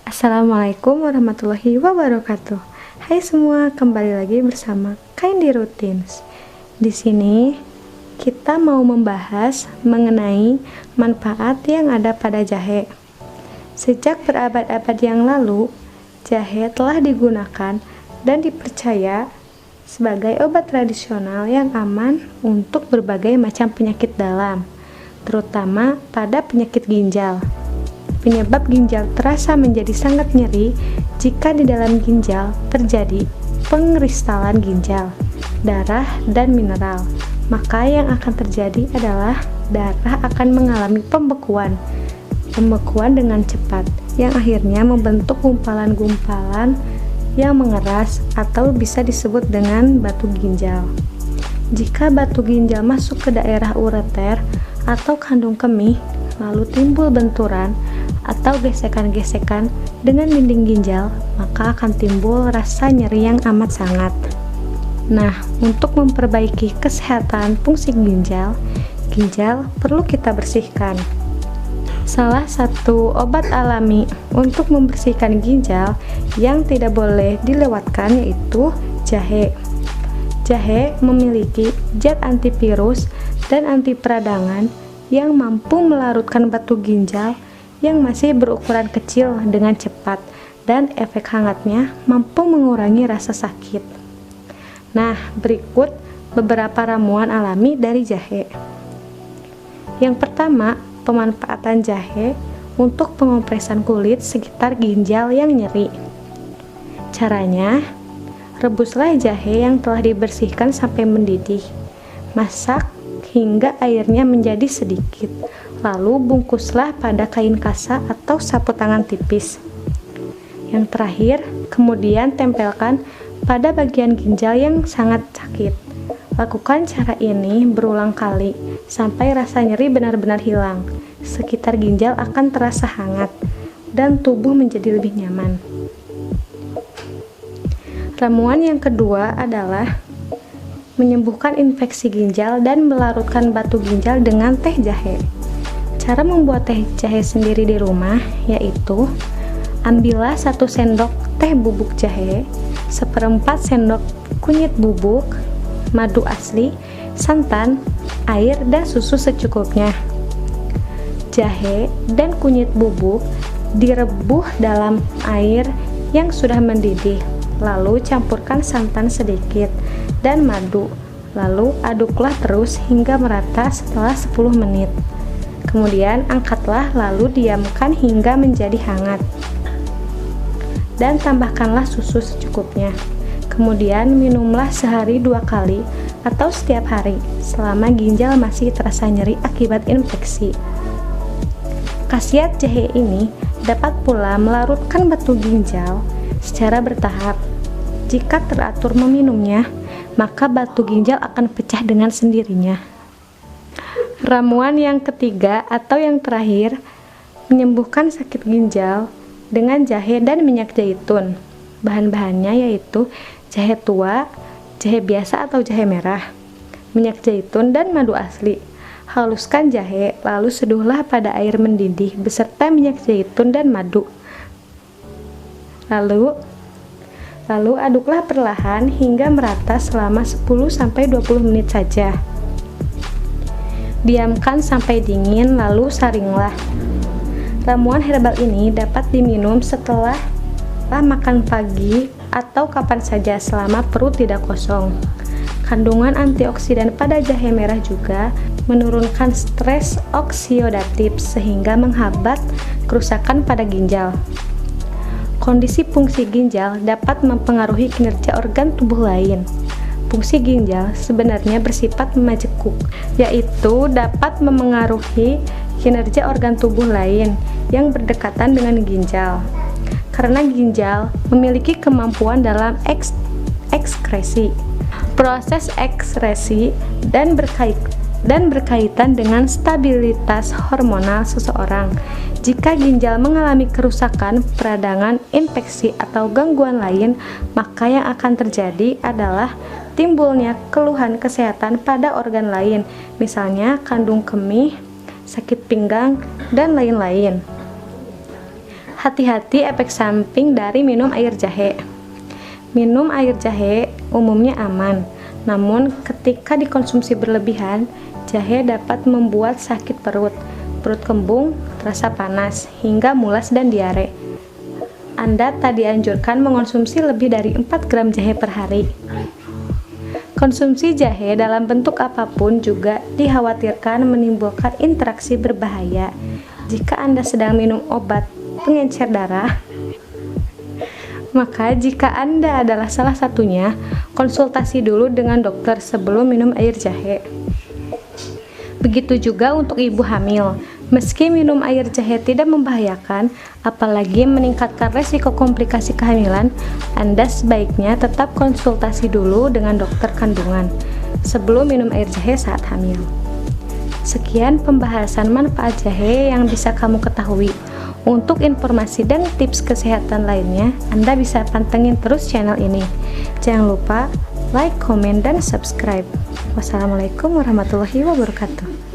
Assalamualaikum warahmatullahi wabarakatuh. Hai semua, kembali lagi bersama Kindy Routines. Di sini kita mau membahas mengenai manfaat yang ada pada jahe. Sejak berabad-abad yang lalu, jahe telah digunakan dan dipercaya sebagai obat tradisional yang aman untuk berbagai macam penyakit dalam, terutama pada penyakit ginjal. Penyebab ginjal terasa menjadi sangat nyeri jika di dalam ginjal terjadi pengkristalan ginjal, darah, dan mineral. Maka yang akan terjadi adalah darah akan mengalami pembekuan dengan cepat, yang akhirnya membentuk gumpalan-gumpalan yang mengeras atau bisa disebut dengan batu ginjal. Jika batu ginjal masuk ke daerah ureter atau kandung kemih, lalu timbul benturan atau gesekan-gesekan dengan dinding ginjal, maka akan timbul rasa nyeri yang amat sangat. Nah, untuk memperbaiki kesehatan fungsi ginjal perlu kita bersihkan. Salah satu obat alami untuk membersihkan ginjal yang tidak boleh dilewatkan yaitu jahe. Jahe memiliki zat antivirus dan anti peradangan yang mampu melarutkan batu ginjal yang masih berukuran kecil dengan cepat, dan efek hangatnya mampu mengurangi rasa sakit. Nah, berikut beberapa ramuan alami dari jahe. Yang pertama, pemanfaatan jahe untuk pengopresan kulit sekitar ginjal yang nyeri. Caranya, rebuslah jahe yang telah dibersihkan sampai mendidih. Masak hingga airnya menjadi sedikit. Lalu bungkuslah pada kain kasa atau sapu tangan tipis. Yang terakhir, kemudian tempelkan pada bagian ginjal yang sangat sakit. Lakukan cara ini berulang kali sampai rasa nyeri benar-benar hilang. Sekitar ginjal akan terasa hangat dan tubuh menjadi lebih nyaman. Ramuan yang kedua adalah menyembuhkan infeksi ginjal dan melarutkan batu ginjal dengan teh jahe. Cara membuat teh jahe sendiri di rumah yaitu ambillah 1 sendok teh bubuk jahe, 1/4 sendok kunyit bubuk, madu asli, santan, air, dan susu secukupnya. Jahe dan kunyit bubuk direbus dalam air yang sudah mendidih, lalu campurkan santan sedikit dan madu, lalu aduklah terus hingga merata setelah 10 menit. Kemudian angkatlah lalu diamkan hingga menjadi hangat, dan tambahkanlah susu secukupnya. Kemudian minumlah sehari 2 kali atau setiap hari selama ginjal masih terasa nyeri akibat infeksi. Khasiat jahe ini dapat pula melarutkan batu ginjal secara bertahap. Jika teratur meminumnya, maka batu ginjal akan pecah dengan sendirinya. Ramuan yang ketiga atau yang terakhir, menyembuhkan sakit ginjal dengan jahe dan minyak zaitun. Bahan-bahannya yaitu jahe tua, jahe biasa atau jahe merah, minyak zaitun, dan madu asli. Haluskan jahe, lalu seduhlah pada air mendidih beserta minyak zaitun dan madu. Lalu aduklah perlahan hingga merata selama 10-20 menit saja. Diamkan sampai dingin, lalu saringlah. Ramuan herbal ini dapat diminum setelah makan pagi atau kapan saja selama perut tidak kosong. Kandungan antioksidan pada jahe merah juga menurunkan stres oksidatif sehingga menghambat kerusakan pada ginjal. Kondisi fungsi ginjal dapat mempengaruhi kinerja organ tubuh lain. Fungsi ginjal sebenarnya bersifat majekuk, yaitu dapat memengaruhi kinerja organ tubuh lain yang berdekatan dengan ginjal. Karena ginjal memiliki kemampuan dalam ekskresi. Proses ekskresi dan berkaitan dengan stabilitas hormonal seseorang. Jika ginjal mengalami kerusakan, peradangan, infeksi, atau gangguan lain, maka yang akan terjadi adalah timbulnya keluhan kesehatan pada organ lain, misalnya kandung kemih, sakit pinggang, dan lain-lain. Hati-hati efek samping dari minum air jahe. Minum air jahe umumnya aman, namun ketika dikonsumsi berlebihan, jahe dapat membuat sakit perut, perut kembung, terasa panas, hingga mulas dan diare. Anda tak dianjurkan mengonsumsi lebih dari 4 gram jahe per hari. Konsumsi jahe dalam bentuk apapun juga dikhawatirkan menimbulkan interaksi berbahaya. Jika Anda sedang minum obat pengencer darah, maka jika Anda adalah salah satunya, konsultasi dulu dengan dokter sebelum minum air jahe. Begitu juga untuk ibu hamil. Meski minum air jahe tidak membahayakan, apalagi meningkatkan resiko komplikasi kehamilan, Anda sebaiknya tetap konsultasi dulu dengan dokter kandungan sebelum minum air jahe saat hamil. Sekian pembahasan manfaat jahe yang bisa kamu ketahui. Untuk informasi dan tips kesehatan lainnya, Anda bisa pantengin terus channel ini. Jangan lupa like, komen, dan subscribe. Wassalamualaikum warahmatullahi wabarakatuh.